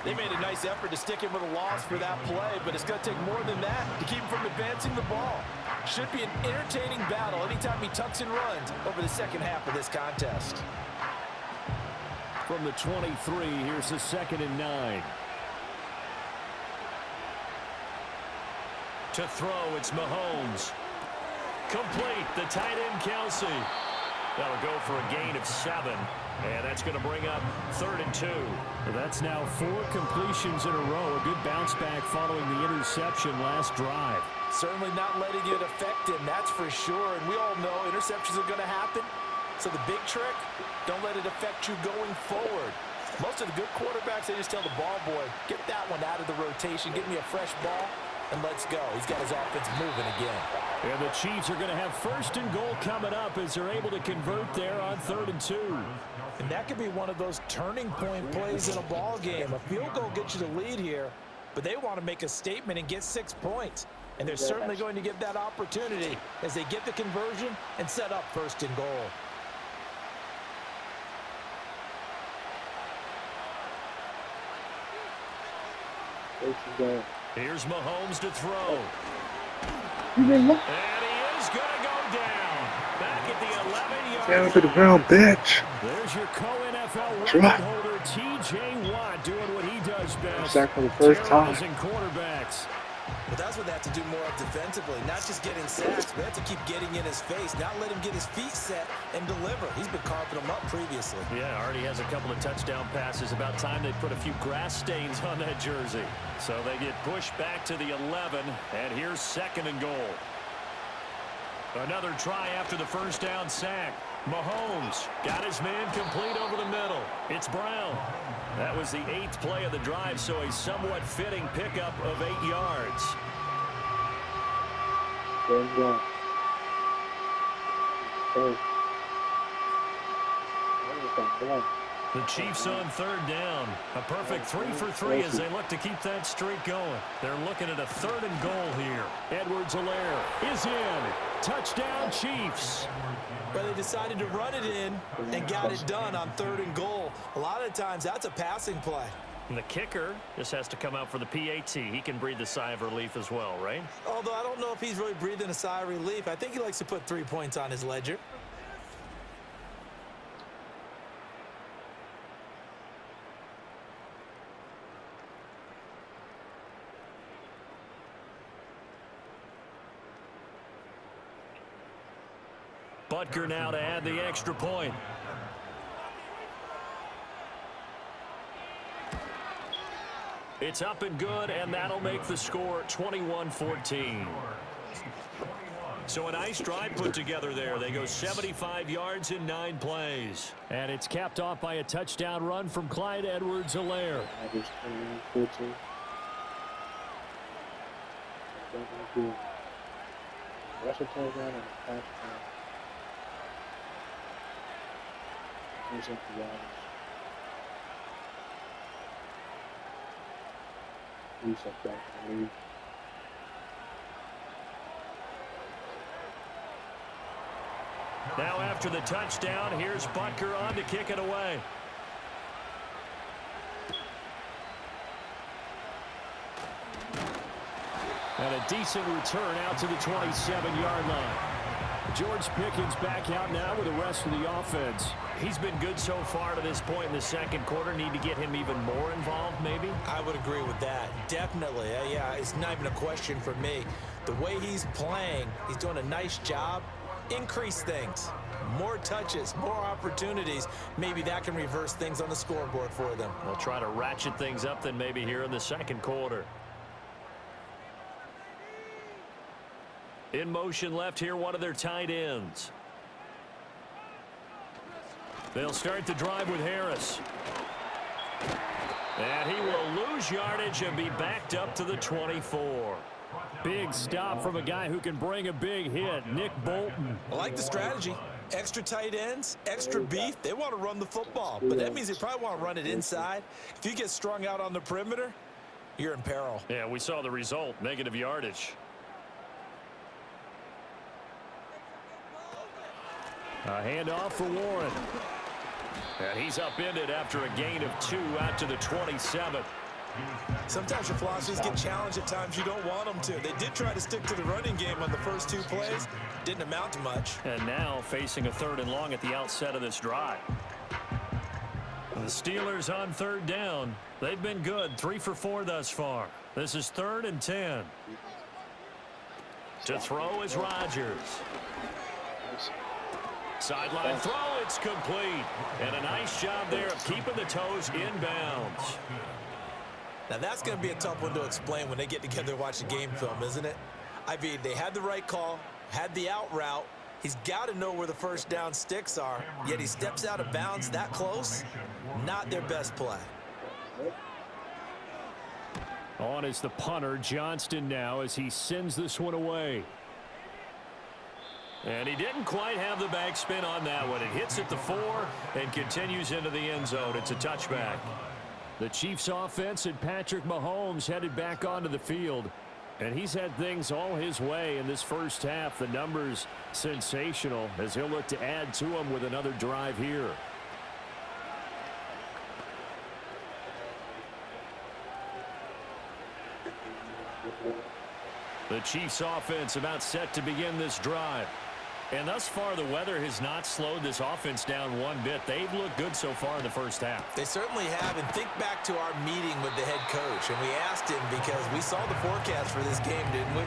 They made a nice effort to stick him with a loss for that play, but it's going to take more than that to keep him from advancing the ball. Should be an entertaining battle anytime he tucks and runs over the second half of this contest. From the 23, here's the 2nd and 9. To throw, it's Mahomes. Complete, the tight end Kelsey. That'll go for a gain of 7. And that's going to bring up 3rd and 2. Well, that's now 4 completions in a row. A good bounce back following the interception last drive. Certainly not letting it affect him, that's for sure. And we all know interceptions are going to happen. So the big trick, don't let it affect you going forward. Most of the good quarterbacks, they just tell the ball boy, get that one out of the rotation, get me a fresh ball, and let's go. He's got his offense moving again. And the Chiefs are going to have 1st and goal coming up as they're able to convert there on 3rd and 2. And that could be one of those turning point plays in a ball game. A field goal gets you the lead here, but they want to make a statement and get 6 points. And they're certainly going to get that opportunity as they get the conversion and set up 1st and goal. Here's Mahomes to throw. You been look. And he is going to go down. Back at the 11-yard line. Down to the ground, bitch. There's your co-NFL Try. record holder, T.J. Watt, doing what he does best. Sack for the first time. Terrorizing quarterbacks. But that's what they have to do more of defensively. Not just getting sacks, but they have to keep getting in his face. Not let him get his feet set and deliver. He's been carving them up previously. Yeah, already has a couple of touchdown passes. About time they put a few grass stains on that jersey. So they get pushed back to the 11, and here's 2nd and goal. Another try after the 1st down sack. Mahomes got his man complete over the middle. It's Brown. That was the 8th play of the drive, so a somewhat fitting pickup of 8 yards. The Chiefs on 3rd down. A perfect 3 for 3 as they look to keep that streak going. They're looking at a 3rd and goal here. Edwards-Helaire is in. Touchdown, Chiefs. But they decided to run it in and got it done on 3rd and goal. A lot of times that's a passing play. And the kicker just has to come out for the PAT. He can breathe a sigh of relief as well, right? Although I don't know if he's really breathing a sigh of relief. I think he likes to put 3 points on his ledger. Butker now to add the extra point. It's up and good, and that'll make the score 21-14. So a nice drive put together there. They go 75 yards in 9 plays. And it's capped off by a touchdown run from Clyde Edwards-Helaire. Now after the touchdown, here's Butker on to kick it away. And a decent return out to the 27-yard line. George Pickens back out now with the rest of the offense. He's been good so far to this point in the 2nd quarter. Need to get him even more involved, maybe? I would agree with that. Definitely. Yeah, it's not even a question for me. The way he's playing, he's doing a nice job. Increase things. More touches, more opportunities. Maybe that can reverse things on the scoreboard for them. We'll try to ratchet things up then maybe here in the 2nd quarter. In motion left here, one of their tight ends. They'll start the drive with Harris. And he will lose yardage and be backed up to the 24. Big stop from a guy who can bring a big hit, Nick Bolton. I like the strategy. Extra tight ends, extra beef. They want to run the football, but that means they probably want to run it inside. If you get strung out on the perimeter, you're in peril. Yeah, we saw the result, negative yardage. A handoff for Warren. And he's upended after a gain of 2 out to the 27. Sometimes your philosophies get challenged at times you don't want them to. They did try to stick to the running game on the first 2 plays. Didn't amount to much. And now facing a 3rd and long at the outset of this drive. The Steelers on 3rd down. They've been good, 3 for 4 thus far. This is 3rd and 10. To throw is Rodgers. Sideline throw, it's complete. And a nice job there of keeping the toes inbounds. Now that's going to be a tough one to explain when they get together and watch the game film, isn't it? I mean, they had the right call, had the out route. He's got to know where the first down sticks are, yet he steps out of bounds that close. Not their best play. On is the punter, Johnston, now as he sends this one away. And he didn't quite have the backspin on that one. It hits at the 4 and continues into the end zone. It's a touchback. The Chiefs offense and Patrick Mahomes headed back onto the field. And he's had things all his way in this first half. The numbers sensational as he'll look to add to them with another drive here. The Chiefs offense about set to begin this drive. And thus far, the weather has not slowed this offense down one bit. They've looked good so far in the first half. They certainly have. And think back to our meeting with the head coach. And we asked him because we saw the forecast for this game, didn't we?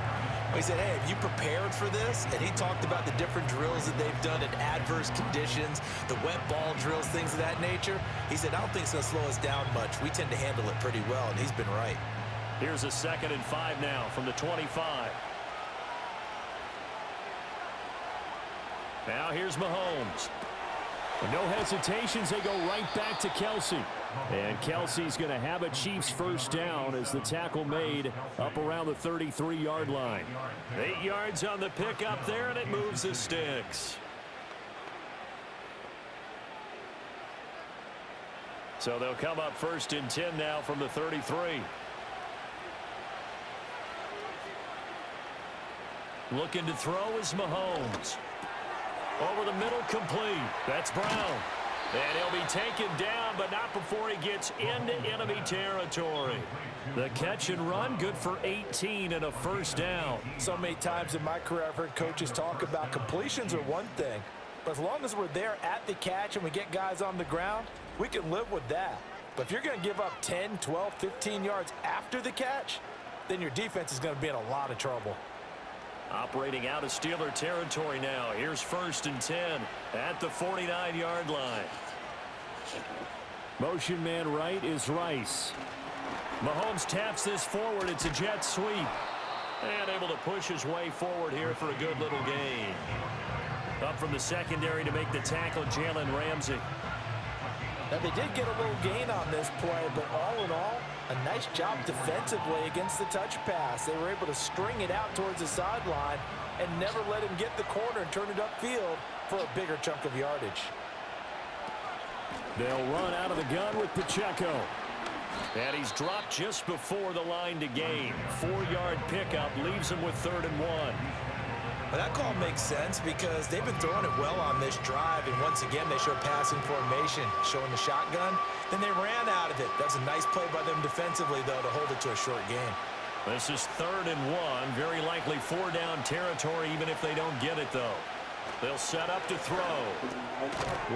We said, hey, have you prepared for this? And he talked about the different drills that they've done in adverse conditions, the wet ball drills, things of that nature. He said, I don't think it's going to slow us down much. We tend to handle it pretty well, and he's been right. Here's a 2nd and 5 now from the 25. Now here's Mahomes. No hesitations, they go right back to Kelsey. And Kelsey's going to have a Chiefs first down as the tackle made up around the 33-yard line. 8 yards on the pickup there, and it moves the sticks. So they'll come up 1st and 10 now from the 33. Looking to throw is Mahomes. Over the middle, complete. That's Brown. And he'll be taken down, but not before he gets into enemy territory. The catch and run, good for 18 and a first down. So many times in my career, I've heard coaches talk about completions are one thing. But as long as we're there at the catch and we get guys on the ground, we can live with that. But if you're going to give up 10, 12, 15 yards after the catch, then your defense is going to be in a lot of trouble. Operating out of Steeler territory now. Here's 1st and 10 at the 49-yard line. Motion man right is Rice. Mahomes taps this forward. It's a jet sweep. And able to push his way forward here for a good little gain. Up from the secondary to make the tackle, Jalen Ramsey. Now, they did get a little gain on this play, but all in all, a nice job defensively against the touch pass. They were able to string it out towards the sideline and never let him get the corner and turn it upfield for a bigger chunk of yardage. They'll run out of the gun with Pacheco. And he's dropped just before the line to gain. 4-yard pickup leaves him with 3rd and 1. But that call makes sense because they've been throwing it well on this drive, and once again they show passing formation, showing the shotgun. Then they ran out of it. That's a nice play by them defensively, though, to hold it to a short gain. This is 3rd and 1, very likely 4-down territory, even if they don't get it, though. They'll set up to throw.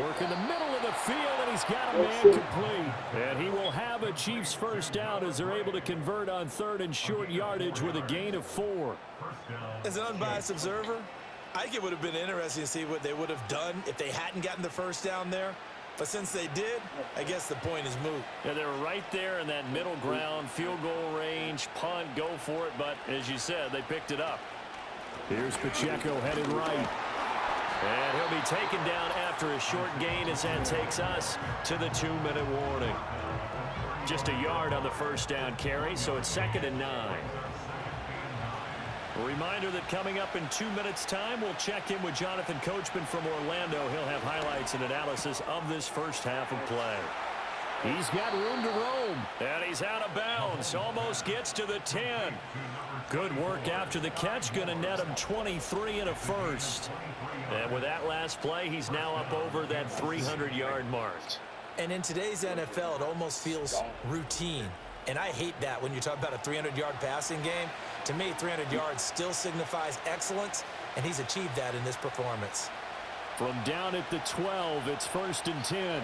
Work in the middle of the field, and he's got a man complete. And he will have a Chiefs first down as they're able to convert on 3rd and short yardage with a gain of 4. As an unbiased observer, I think it would have been interesting to see what they would have done if they hadn't gotten the first down there. But since they did, I guess the point is moot. Yeah, they were right there in that middle ground, field goal range, punt, go for it. But as you said, they picked it up. Here's Pacheco headed right. And he'll be taken down after a short gain as that takes us to the 2-minute warning. Just a yard on the first down carry, so it's 2nd and 9. A reminder that coming up in 2 minutes' time, we'll check in with Jonathan Coachman from Orlando. He'll have highlights and analysis of this first half of play. He's got room to roam, and he's out of bounds. Almost gets to the 10. Good work after the catch. Going to net him 23 and a first. And with that last play, he's now up over that 300-yard mark. And in today's NFL, it almost feels routine. And I hate that when you talk about a 300-yard passing game. To me, 300 yards still signifies excellence, and he's achieved that in this performance. From down at the 12, it's 1st and 10.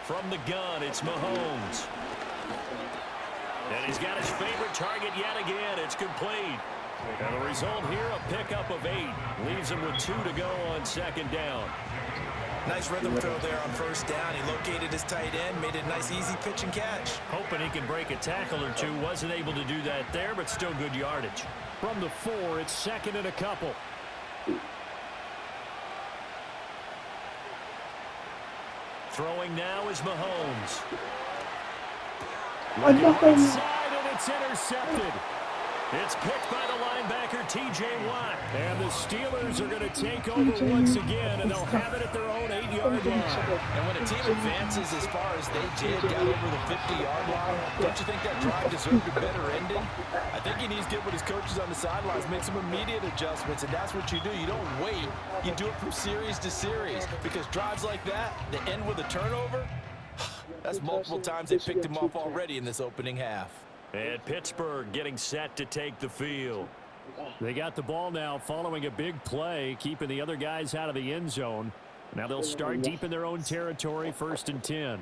From the gun, it's Mahomes. And he's got his favorite target yet again. It's complete. And the result here, a pickup of 8. Leaves him with 2 to go on 2nd down. Nice rhythm throw there on 1st down. He located his tight end, made it a nice, easy pitch and catch. Hoping he can break a tackle or two. Wasn't able to do that there, but still good yardage. From the 4, it's 2nd and a couple. Throwing now is Mahomes. Another. And it's intercepted. It's picked by the linebacker, T.J. Watt. And the Steelers are going to take over once again, and they'll have it at their own 8-yard line. And when a team advances as far as they did, got over the 50-yard line, don't you think that drive deserved a better ending? I think he needs to get with his coaches on the sidelines, make some immediate adjustments, and that's what you do. You don't wait. You do it from series to series, because drives like that end with a turnover, that's multiple times they picked him off already in this opening half. And Pittsburgh getting set to take the field. They got the ball now following a big play, keeping the other guys out of the end zone. Now they'll start deep in their own territory, 1st and 10.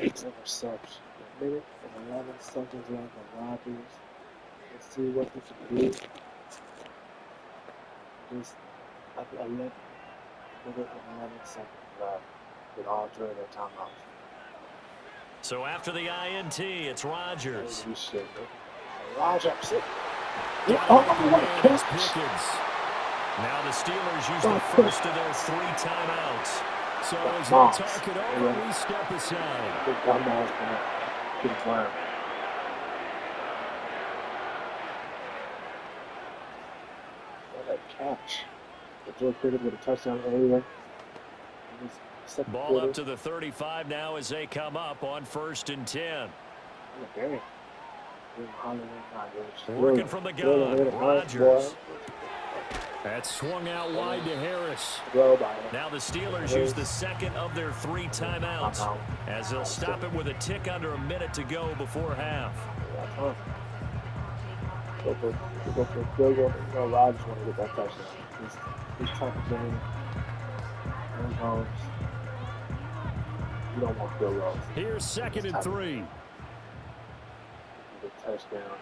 Interception. A minute and 11 seconds left on Rodgers. Let's see what he can do. Just a minute and 11 seconds left with all 3 of their timeouts. So after the INT, it's Rodgers. Rodgers. Now the Steelers use the first of their 3 timeouts. So as they talk it over, we step aside. Big dumbass man. Good plan. That catch. The Joe Critter with a touchdown earlier. Ball up to the 35 now as they come up on 1st and 10. Working from the gun, Rodgers. That swung out wide to Harris. Now the Steelers use the second of their 3 timeouts as they'll stop it with a tick under a minute to go before half. Go for field goal. Rodgers want to get that touchdown. He's tough game. You don't want field goals. Here's 2nd and 3. Touchdown.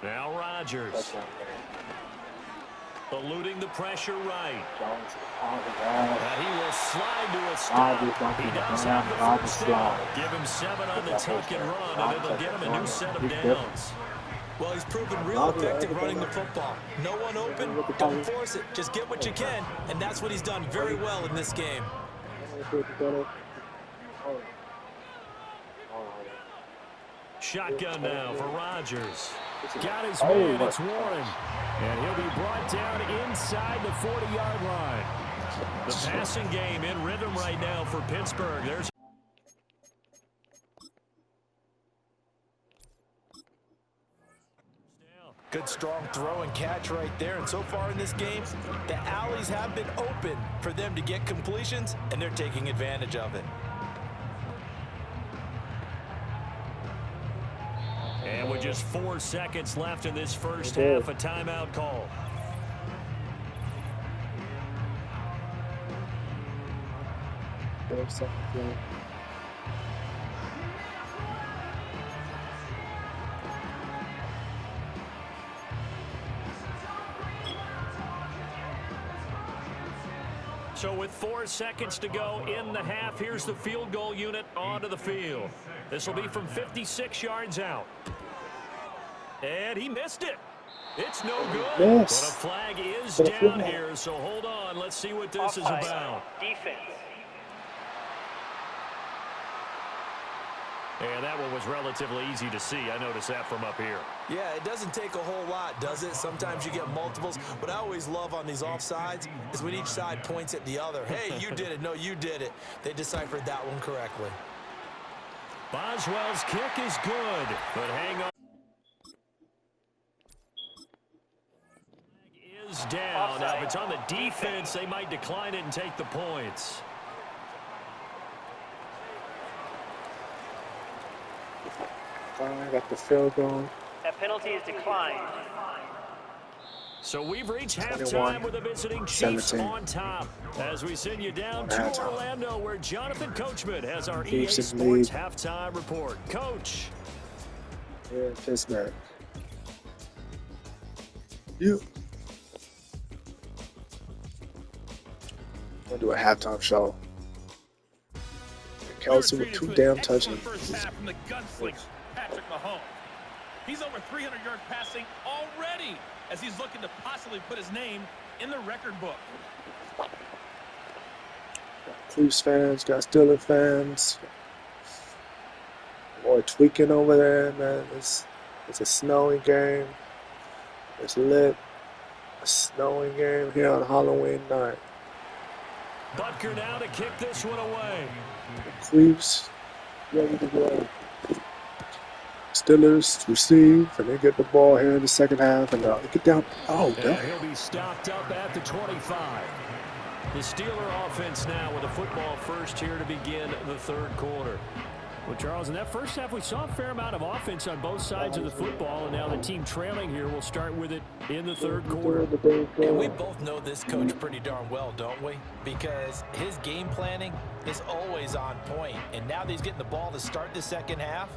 Now Rodgers. Eluding the pressure right. He will slide to a stop. He does have the first down. Give him 7 on the take and run, and it'll get him a new set of downs. Well, he's proven real effective running the football. No one open, don't force it. Just get what you can, and that's what he's done very well in this game. Shotgun now for Rodgers. Got his man, it's Warren. And he'll be brought down inside the 40-yard line. The passing game in rhythm right now for Pittsburgh. There's good strong throw and catch right there. And so far in this game, the alleys have been open for them to get completions, and they're taking advantage of it. And with just 4 seconds left in this first half, a timeout call. So with 4 seconds to go in the half, here's the field goal unit onto the field. This will be from 56 yards out. And he missed it. It's no good. Yes. But a flag is down here, so hold on. Let's see what this is about. Defense. And that one was relatively easy to see. I noticed that from up here. Yeah, it doesn't take a whole lot, does it? Sometimes you get multiples. What I always love on these offsides is when each side points at the other. Hey, you did it. No, you did it. They deciphered that one correctly. Boswell's kick is good, but hang on. Is down. Now, if it's on the defense, they might decline it and take the points. Got the field goal. That penalty is declined. So we've reached halftime with the visiting Chiefs on top. As we send you down to Orlando, where Jonathan Coachman has our EA Sports halftime report. Coach. Yeah, Pittsburgh. You. I'm gonna do a halftime show. Kelsey with 2 damn touchdowns. First half from the gunslinger, Patrick Mahomes. He's over 300 yards passing already as he's looking to possibly put his name in the record book. Got Chiefs fans, got Steelers fans. Boy, tweaking over there, man. It's a snowy game. It's lit. A snowy game here on Halloween night. Butker now to kick this one away. The Chiefs ready to go. Steelers receive, and they get the ball here in the second half, and they get down. Oh, and he'll be stopped up at the 25. The Steeler offense now with a football first here to begin the third quarter. Well, Charles, in that first half, we saw a fair amount of offense on both sides of the football, and now the team trailing here will start with it in the third quarter. And we both know this coach pretty darn well, don't we? Because his game planning is always on point, and now that he's getting the ball to start the second half,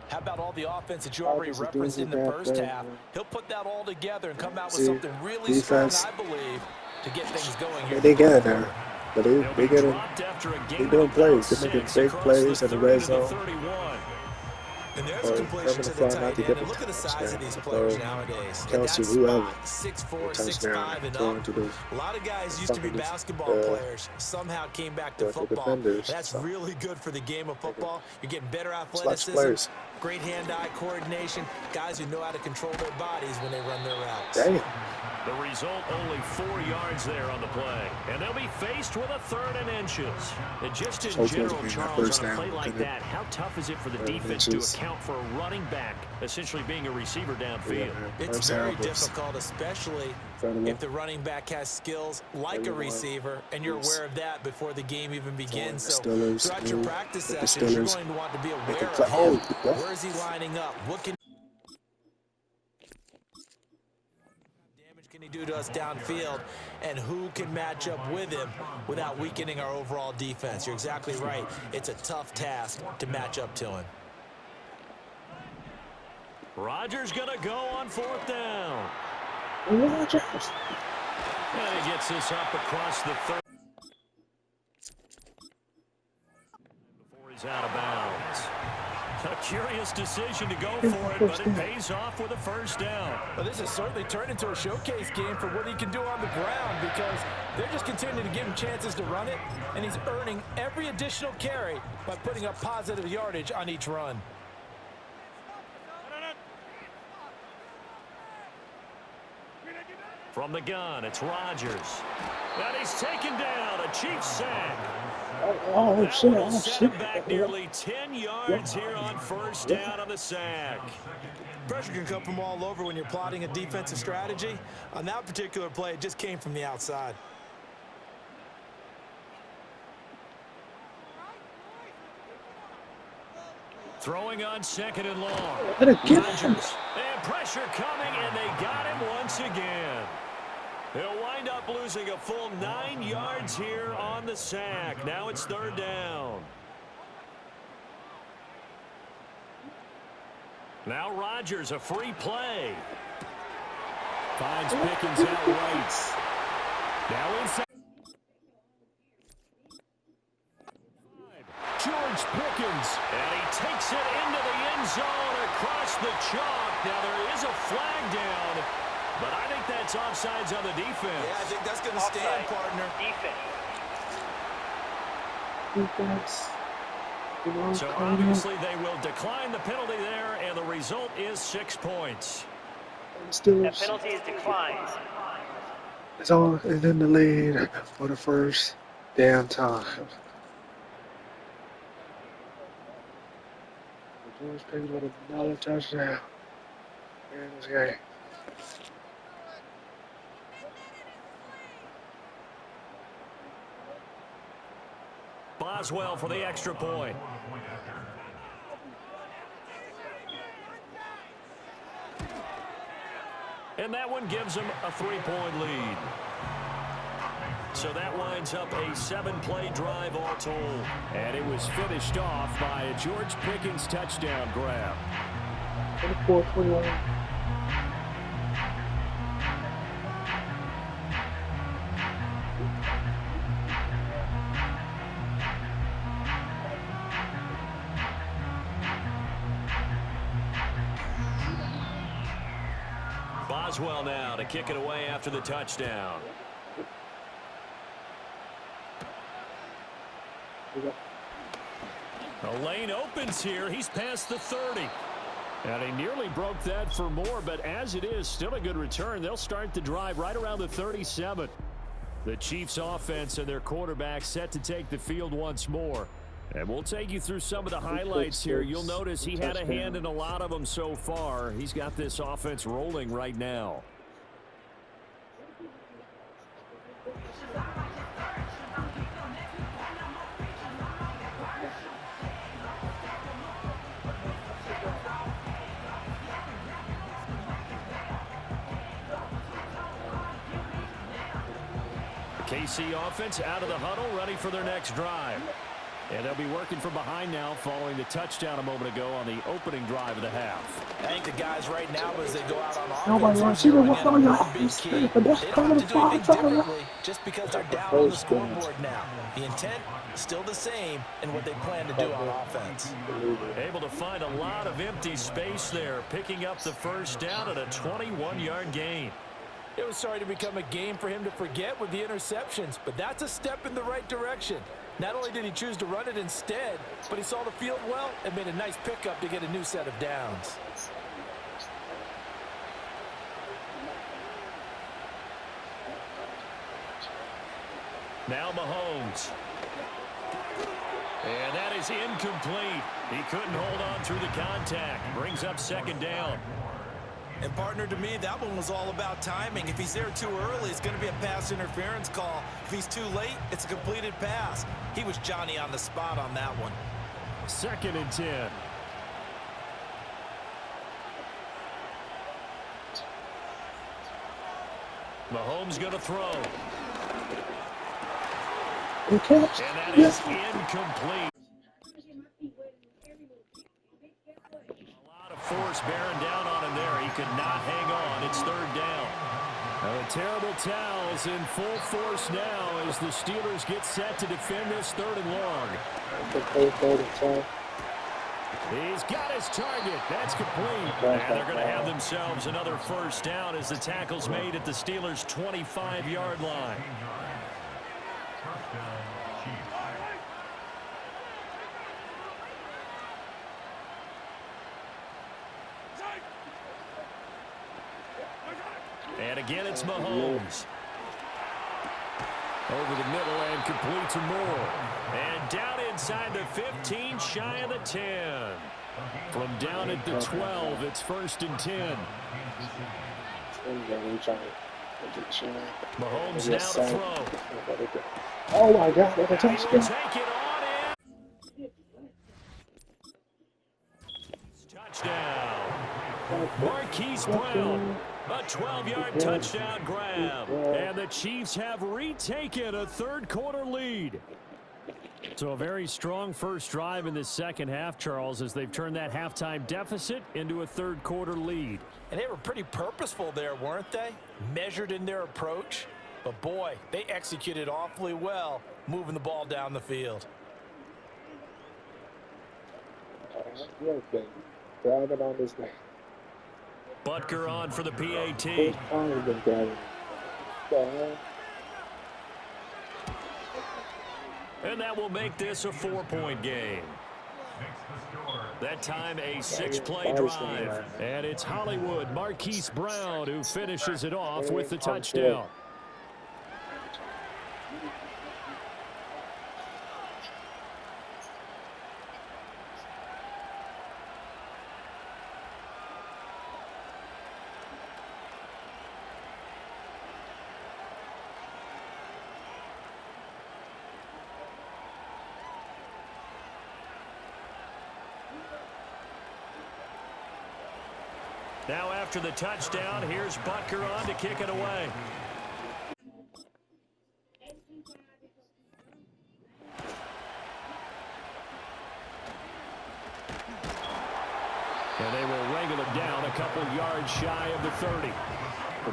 how about all the offense that you already referenced in the first half? He'll put that all together and come out with something really strong, I believe, to get things going here. They get in there. But they doing plays. They're making big plays in the red zone. And there's a completion to the tight end. And look at the size of these players nowadays. Kelsey, whoever. 6'4", 6'5", and up. A lot of guys used to be basketball players. Somehow came back to football. That's really good for the game of football. You're getting better athleticism, great hand-eye coordination, guys who know how to control their bodies when they run their routes. Damn. The result, only 4 yards there on the play. And they'll be faced with a 3rd and inches. And just in general, Charles, on a play like that, how tough is it for the defense to account for a running back essentially being a receiver downfield? It's very difficult, especially if the running back has skills like a receiver, and you're aware of that before the game even begins. So throughout your practice sessions, you're going to want to be aware of him. Where is he lining up? What can he do to us downfield, and who can match up with him without weakening our overall defense? You're exactly right. It's a tough task to match up to him. Rodgers going to go on 4th down. Rodgers. And he gets this up across the 30. Before he's out of bounds. A curious decision to go for it, but it pays off with a 1st down. Well, this has certainly turned into a showcase game for what he can do on the ground, because they're just continuing to give him chances to run it, and he's earning every additional carry by putting up positive yardage on each run. From the gun, it's Rodgers. And he's taken down, a Chiefs sack. Oh, shit. That will set him back nearly 10 yards here on 1st down on the sack. Pressure can come from all over when you're plotting a defensive strategy. On that particular play, it just came from the outside. Throwing on 2nd and long. Rodgers. And pressure coming, and they got him once again. He'll wind up losing a full 9 yards here on the sack. Now it's 3rd down. Now Rodgers, a free play. Finds Pickens out right. Now inside. George Pickens. And he takes it into the end zone across the chalk. Now there is a flag down. But I think that's offsides on the defense. Yeah, I think that's going to stand, partner. Defense. So obviously they will decline the penalty there, and the result is 6 points. The penalty is declined. It's in the lead for the 1st damn time. George Pickens with another touchdown in this game. Boswell for the extra point. And that one gives them a 3-point lead. So that winds up a 7-play drive all told. And it was finished off by a George Pickens touchdown grab. 24-21. Boswell now to kick it away after the touchdown. The lane opens here. He's past the 30. And he nearly broke that for more, but as it is, still a good return. They'll start the drive right around the 37. The Chiefs offense and their quarterback set to take the field once more. And we'll take you through some of the highlights here. You'll notice he had a hand in a lot of them so far. He's got this offense rolling right now. KC offense out of the huddle, ready for their next drive. And they'll be working from behind now following the touchdown a moment ago on the opening drive of the half. I think the guys right now, as they go out on Nobody wants offense, to see are what's going going to on. be big key. The best They part don't of have the to do anything fight. differently just because they're down on the scoreboard now. The intent is still the same in what they plan to do on offense. Able to find a lot of empty space there, picking up the first down at a 21-yard gain. It was starting to become a game for him to forget with the interceptions, but that's a step in the right direction. Not only did he choose to run it instead, but he saw the field well and made a nice pickup to get a new set of downs. Now Mahomes. And that is incomplete. He couldn't hold on through the contact. Brings up second down. And partner, to me, that one was all about timing. If he's there too early, it's going to be a pass interference call. If he's too late, it's a completed pass. He was Johnny on the spot on that one. 2nd and 10. Mahomes going to throw. And that is incomplete. Force bearing down on him there. He could not hang on. It's 3rd down. Now the terrible towels in full force now as the Steelers get set to defend this 3rd and long. He's got his target. That's complete. And they're going to have themselves another first down as the tackle's made at the Steelers' 25-yard line. And again, it's Mahomes. Over the middle and complete to Moore. And down inside the 15, shy of the 10. From down at the 12, it's 1st and 10. Mahomes now to throw. Oh, my God. What a touchdown. Take it on in. Touchdown. Marquise Brown. A 12-yard touchdown grab. And the Chiefs have retaken a 3rd quarter lead. So a very strong first drive in the second half, Charles, as they've turned that halftime deficit into a 3rd quarter lead. And they were pretty purposeful there, weren't they? Measured in their approach. But boy, they executed awfully well, moving the ball down the field. Grab it on this guy. Butker on for the PAT. And that will make this a 4-point game. That time a 6-play drive. And it's Hollywood Marquise Brown who finishes it off with the touchdown. Now after the touchdown, here's Butker on to kick it away. And they will wrangle it down a couple yards shy of the 30.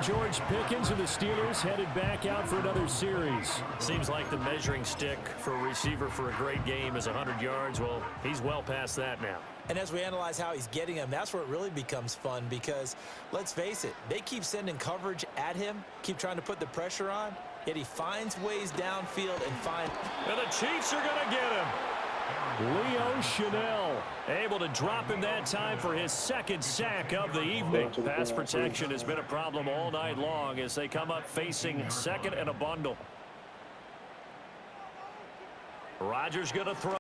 George Pickens of the Steelers headed back out for another series. Seems like the measuring stick for a receiver for a great game is 100 yards. Well, he's well past that now. And as we analyze how he's getting them, that's where it really becomes fun because, let's face it, they keep sending coverage at him, keep trying to put the pressure on, yet he finds ways downfield And the Chiefs are going to get him. Leo Chanel able to drop him that time for his second sack of the evening. Pass protection has been a problem all night long as they come up facing second and a bundle. Rodgers going to throw.